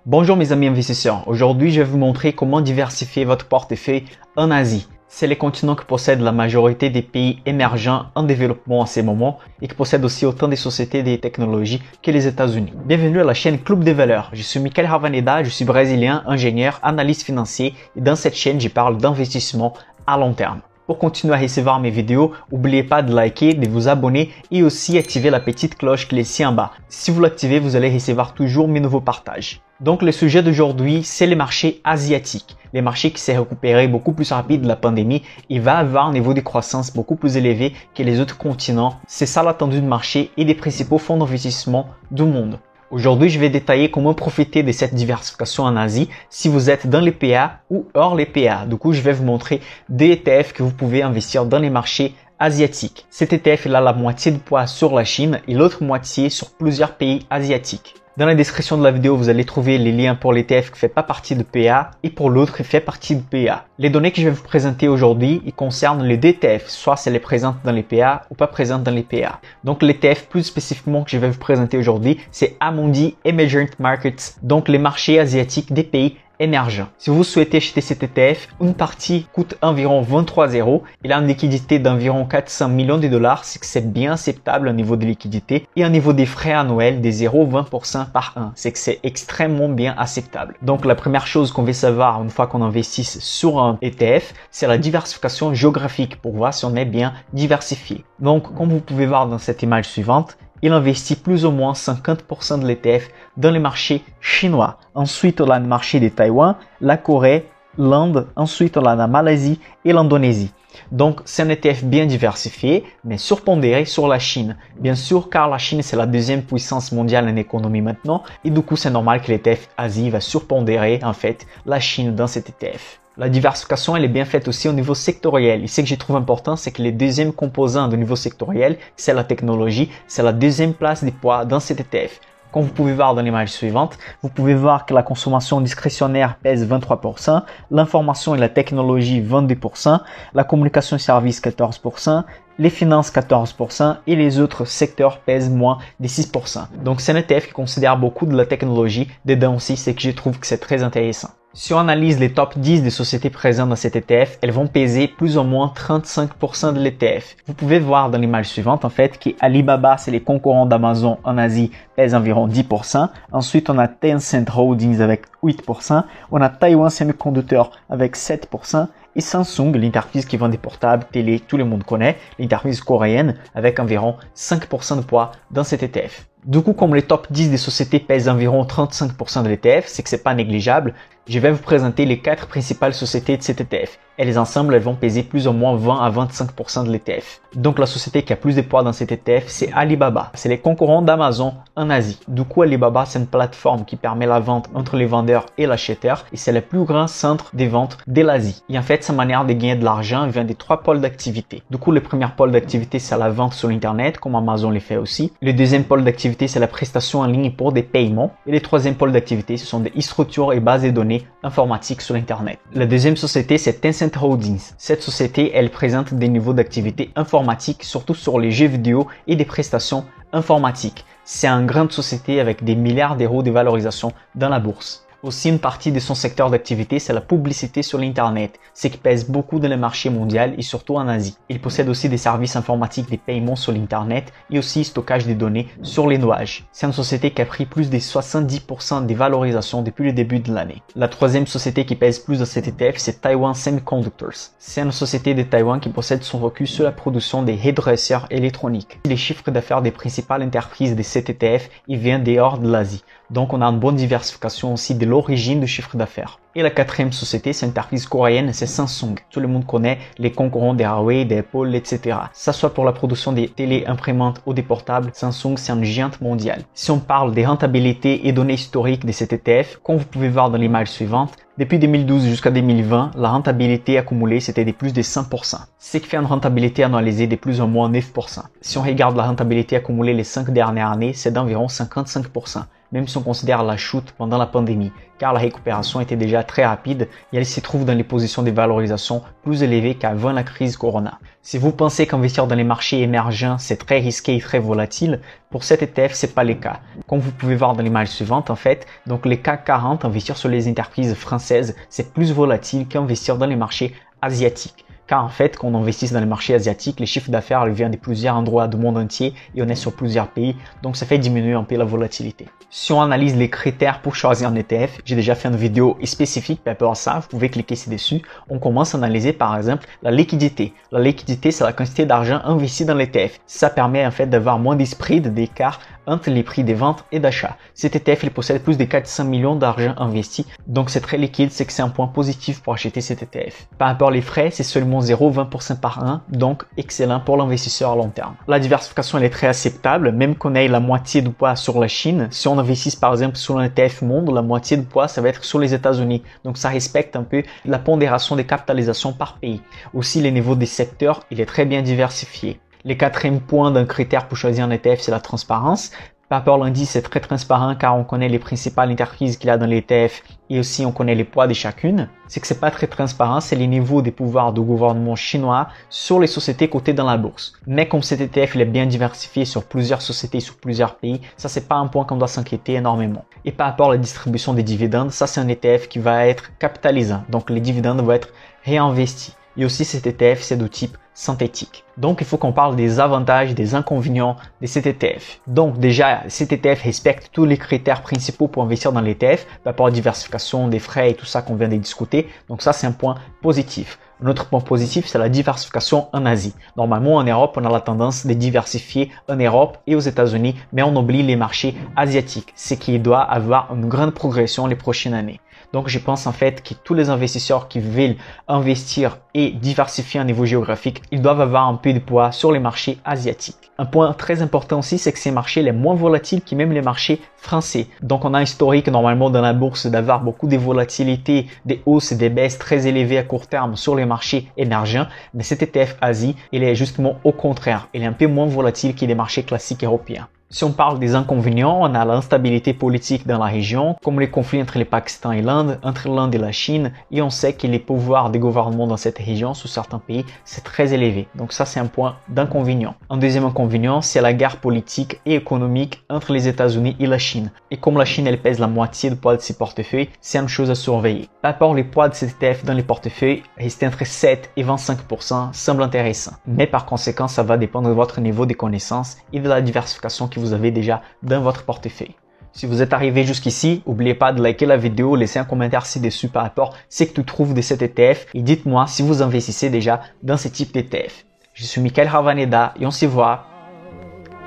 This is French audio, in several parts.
Bonjour mes amis investisseurs, aujourd'hui je vais vous montrer comment diversifier votre portefeuille en Asie. C'est le continent qui possède la majorité des pays émergents en développement en ce moment et qui possède aussi autant de sociétés de technologies que les États-Unis. Bienvenue à la chaîne Club des Valeurs. Je suis Michael Ravaneda, je suis brésilien, ingénieur, analyste financier et dans cette chaîne je parle d'investissement à long terme. Pour continuer à recevoir mes vidéos, n'oubliez pas de liker, de vous abonner et aussi activer la petite cloche qui est ici en bas. Si vous l'activez, vous allez recevoir toujours mes nouveaux partages. Donc le sujet d'aujourd'hui, c'est les marchés asiatiques. Les marchés qui s'est récupéré beaucoup plus rapide de la pandémie et va avoir un niveau de croissance beaucoup plus élevé que les autres continents. C'est ça l'attendu du marché et des principaux fonds d'investissement du monde. Aujourd'hui, je vais détailler comment profiter de cette diversification en Asie si vous êtes dans les PA ou hors les PA. Du coup, je vais vous montrer des ETF que vous pouvez investir dans les marchés asiatiques. Cet ETF, il a la moitié de poids sur la Chine et l'autre moitié sur plusieurs pays asiatiques. Dans la description de la vidéo, vous allez trouver les liens pour l'ETF qui ne fait pas partie de PA et pour l'autre qui fait partie de PA. Les données que je vais vous présenter aujourd'hui, ils concernent les deux ETF, soit c'est les présentes dans les PA ou pas présentes dans les PA. Donc l'ETF plus spécifiquement que je vais vous présenter aujourd'hui, c'est Amundi Emerging Markets, donc les marchés asiatiques des pays émergent. Si vous souhaitez acheter cet ETF, une partie coûte environ 23 €. Il a une liquidité d'environ 400 millions de dollars, c'est que c'est bien acceptable au niveau de liquidité et au niveau des frais annuels des 0,20% par an, c'est que c'est extrêmement bien acceptable. Donc la première chose qu'on veut savoir une fois qu'on investit sur un ETF, c'est la diversification géographique pour voir si on est bien diversifié. Donc comme vous pouvez voir dans cette image suivante, il investit plus ou moins 50% de l'ETF dans les marchés chinois. Ensuite, on a le marché de Taïwan, la Corée, l'Inde. Ensuite, on a la Malaisie et l'Indonésie. Donc, c'est un ETF bien diversifié, mais surpondéré sur la Chine. Bien sûr, car la Chine, c'est la deuxième puissance mondiale en économie maintenant. Et du coup, c'est normal que l'ETF Asie va surpondérer, en fait, la Chine dans cet ETF. La diversification, elle est bien faite aussi au niveau sectoriel. Et ce que je trouve important, c'est que les deuxièmes composants du niveau sectoriel, c'est la technologie, c'est la deuxième place des poids dans cet ETF. Comme vous pouvez voir dans l'image suivante, vous pouvez voir que la consommation discrétionnaire pèse 23%, l'information et la technologie 22%, la communication et services 14%, les finances 14% et les autres secteurs pèsent moins de 6%. Donc c'est un ETF qui considère beaucoup de la technologie dedans aussi, c'est que je trouve que c'est très intéressant. Si on analyse les top 10 des sociétés présentes dans cet ETF, elles vont peser plus ou moins 35% de l'ETF. Vous pouvez voir dans l'image suivante en fait qu'Alibaba, c'est les concurrents d'Amazon en Asie, pèse environ 10%. Ensuite, on a Tencent Holdings avec 8%. On a Taiwan Semiconductor avec 7%. Et Samsung, l'interface qui vend des portables, télé, tout le monde connaît, l'interface coréenne avec environ 5% de poids dans cet ETF. Du coup, comme les top 10 des sociétés pèsent environ 35% de l'ETF, c'est que c'est pas négligeable, je vais vous présenter les 4 principales sociétés de cet ETF. Elles ensemble, elles vont peser plus ou moins 20 à 25% de l'ETF. Donc la société qui a plus de poids dans cet ETF, c'est Alibaba. C'est les concurrents d'Amazon en Asie. Du coup, Alibaba, c'est une plateforme qui permet la vente entre les vendeurs et l'acheteur et c'est le plus grand centre des ventes de l'Asie. Et en fait, sa manière de gagner de l'argent vient des 3 pôles d'activité. Du coup, le premier pôle d'activité, c'est la vente sur l'Internet, comme Amazon le fait aussi. Le deuxième pôle d'activité, c'est la prestation en ligne pour des paiements. Et le troisième pôle d'activité, ce sont des structures et bases de données informatiques sur Internet. La deuxième société, c'est Tencent Holdings. Cette société, elle présente des niveaux d'activité informatique, surtout sur les jeux vidéo et des prestations informatiques. C'est une grande société avec des milliards d'euros de valorisation dans la bourse. Aussi, une partie de son secteur d'activité, c'est la publicité sur l'Internet, ce qui pèse beaucoup dans le marché mondial et surtout en Asie. Il possède aussi des services informatiques, des paiements sur l'Internet et aussi stockage des données sur les nuages. C'est une société qui a pris plus de 70% des valorisations depuis le début de l'année. La troisième société qui pèse plus dans cet ETF, c'est Taiwan Semiconductors. C'est une société de Taïwan qui possède son focus sur la production des hairdressers électroniques. Les chiffres d'affaires des principales entreprises de cet ETF, ils viennent dehors de l'Asie. Donc on a une bonne diversification aussi de l'origine du chiffre d'affaires. Et la quatrième société, c'est une entreprise coréenne, c'est Samsung. Tout le monde connaît les concurrents des Huawei, des Apple, etc. Ça soit pour la production des télé-imprimantes ou des portables, Samsung c'est un géant mondial. Si on parle des rentabilités et données historiques de cet ETF, comme vous pouvez voir dans l'image suivante, depuis 2012 jusqu'à 2020, la rentabilité accumulée c'était de plus de 100%. Ce qui fait une rentabilité annualisée de plus ou moins 9%. Si on regarde la rentabilité accumulée les 5 dernières années, c'est d'environ 55%. même si on considère la chute pendant la pandémie, car la récupération était déjà très rapide et elle se trouve dans les positions de valorisation plus élevées qu'avant la crise Corona. Si vous pensez qu'investir dans les marchés émergents c'est très risqué et très volatile, pour cet ETF c'est pas le cas. Comme vous pouvez voir dans l'image suivante en fait, donc les CAC 40, investir sur les entreprises françaises c'est plus volatile qu'investir dans les marchés asiatiques. Car en fait, quand on investit dans les marchés asiatiques, les chiffres d'affaires viennent de plusieurs endroits du monde entier et on est sur plusieurs pays, donc ça fait diminuer un peu la volatilité. Si on analyse les critères pour choisir un ETF, j'ai déjà fait une vidéo spécifique par rapport à ça, vous pouvez cliquer ci-dessus. On commence à analyser par exemple la liquidité. La liquidité, c'est la quantité d'argent investi dans l'ETF. Ça permet en fait d'avoir moins d'esprit d'écart entre les prix des ventes et d'achat. Cet ETF, il possède plus de 400 millions d'argent investi, donc c'est très liquide, c'est que c'est un point positif pour acheter cet ETF. Par rapport aux frais, c'est seulement 0,20% par an, donc excellent pour l'investisseur à long terme. La diversification, elle est très acceptable, même qu'on ait la moitié du poids sur la Chine. Si on investit par exemple sur un ETF monde, la moitié du poids, ça va être sur les États-Unis. Donc ça respecte un peu la pondération des capitalisations par pays. Aussi, les niveaux des secteurs, il est très bien diversifié. Le quatrième point d'un critère pour choisir un ETF, c'est la transparence. Par rapport à l'indice, c'est très transparent car on connaît les principales entreprises qu'il y a dans l'ETF et aussi on connaît les poids de chacune. C'est que c'est pas très transparent, c'est les niveaux des pouvoirs du gouvernement chinois sur les sociétés cotées dans la bourse. Mais comme cet ETF il est bien diversifié sur plusieurs sociétés, sur plusieurs pays, ça c'est pas un point qu'on doit s'inquiéter énormément. Et par rapport à la distribution des dividendes, ça c'est un ETF qui va être capitalisant, donc les dividendes vont être réinvestis. Et aussi cet ETF c'est de type synthétique. Donc il faut qu'on parle des avantages, des inconvénients de cet ETF. Donc déjà, cet ETF respecte tous les critères principaux pour investir dans l'ETF, par rapport à la diversification des frais et tout ça qu'on vient de discuter. Donc ça c'est un point positif. Un autre point positif, c'est la diversification en Asie. Normalement, en Europe, on a la tendance de diversifier en Europe et aux États-Unis, mais on oublie les marchés asiatiques, ce qui doit avoir une grande progression les prochaines années. Donc, je pense en fait que tous les investisseurs qui veulent investir et diversifier à niveau géographique, ils doivent avoir un peu de poids sur les marchés asiatiques. Un point très important aussi, c'est que ces marchés les moins volatiles que même les marchés français. Donc, on a un historique normalement dans la bourse d'avoir beaucoup de volatilité, des hausses et des baisses très élevées à court terme sur les marchés émergents. Mais cet ETF Asie, il est justement au contraire. Il est un peu moins volatile que les marchés classiques européens. Si on parle des inconvénients, on a l'instabilité politique dans la région, comme les conflits entre le Pakistan et l'Inde, entre l'Inde et la Chine, et on sait que les pouvoirs des gouvernements dans cette région, sous certains pays, c'est très élevé. Donc ça, c'est un point d'inconvénient. Un deuxième inconvénient, c'est la guerre politique et économique entre les États-Unis et la Chine. Et comme la Chine, elle pèse la moitié du poids de ses portefeuilles, c'est une chose à surveiller. Par rapport au poids de cet ETF dans les portefeuilles, rester entre 7 et 25% semble intéressant. Mais par conséquent, ça va dépendre de votre niveau de connaissances et de la diversification que vous avez déjà dans votre portefeuille. Si vous êtes arrivé jusqu'ici, n'oubliez pas de liker la vidéo, laisser un commentaire ci-dessus par rapport à ce que tu trouves de cet ETF et dites-moi si vous investissez déjà dans ce type d'ETF. Je suis Michael Ravaneda et on se voit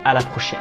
à la prochaine.